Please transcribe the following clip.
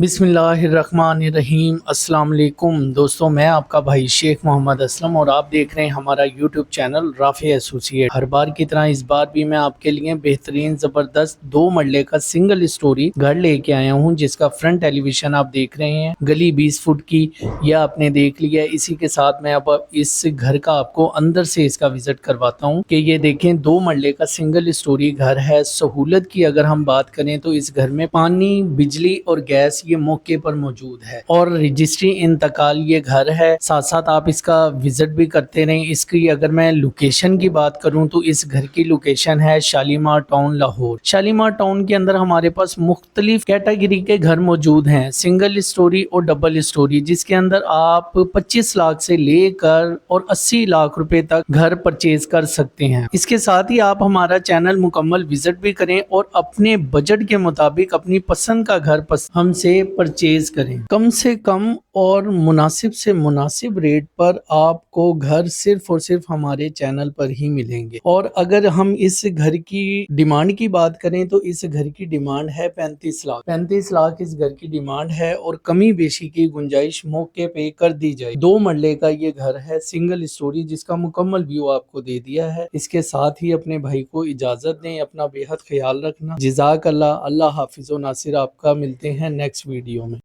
बिस्मिल्लाहिर्रहमानिर्रहीम। अस्सलाम वालेकुम दोस्तों, मैं आपका भाई शेख मोहम्मद असलम और आप देख रहे हैं हमारा यूट्यूब चैनल राफी एसोसिएट। हर बार की तरह इस बार भी मैं आपके लिए बेहतरीन ज़बरदस्त 2 मरले का सिंगल स्टोरी घर लेके आया हूं, जिसका फ्रंट एलिवेशन आप देख रहे हैं। गली 20 फुट की यह आपने देख लिया। इसी के साथ मैं अब इस घर का आपको अंदर से इसका विजिट करवाता हूँ कि ये देखें 2 मरले का सिंगल स्टोरी घर है। सहूलत की अगर हम बात करें तो इस घर में पानी, बिजली और गैस ये मौके पर मौजूद है और रजिस्ट्री इंतकाल ये घर है। साथ साथ आप इसका विजिट भी करते रहें। इसकी अगर मैं लोकेशन की बात करूं तो इस घर की लोकेशन है शालीमार टाउन लाहौर। शालीमार टाउन के अंदर हमारे पास मुख्तलिफ कैटेगरी के घर मौजूद हैं, सिंगल स्टोरी और डबल स्टोरी, जिसके अंदर आप 25 लाख से लेकर और 80 लाख रुपए तक घर परचेज कर सकते हैं। इसके साथ ही आप हमारा चैनल मुकम्मल विजिट भी करें और अपने बजट के मुताबिक अपनी पसंद का घर हमसे परचेज करें। कम से कम और मुनासिब से मुनासिब रेट पर आपको घर सिर्फ और सिर्फ हमारे चैनल पर ही मिलेंगे। और अगर हम इस घर की डिमांड की बात करें तो इस घर की डिमांड है 35 लाख। 35 लाख इस घर की डिमांड है और कमी बेशी की गुंजाइश मौके पे कर दी जाए। 2 मरले का ये घर है, सिंगल स्टोरी, जिसका मुकम्मल व्यू आपको दे दिया है। इसके साथ ही अपने भाई को इजाजत दें। अपना बेहद ख्याल रखना। जज़ाक अल्लाह। अल्लाह हाफिज़ व नासिर। आपका मिलते हैं नेक्स्ट वीडियो में।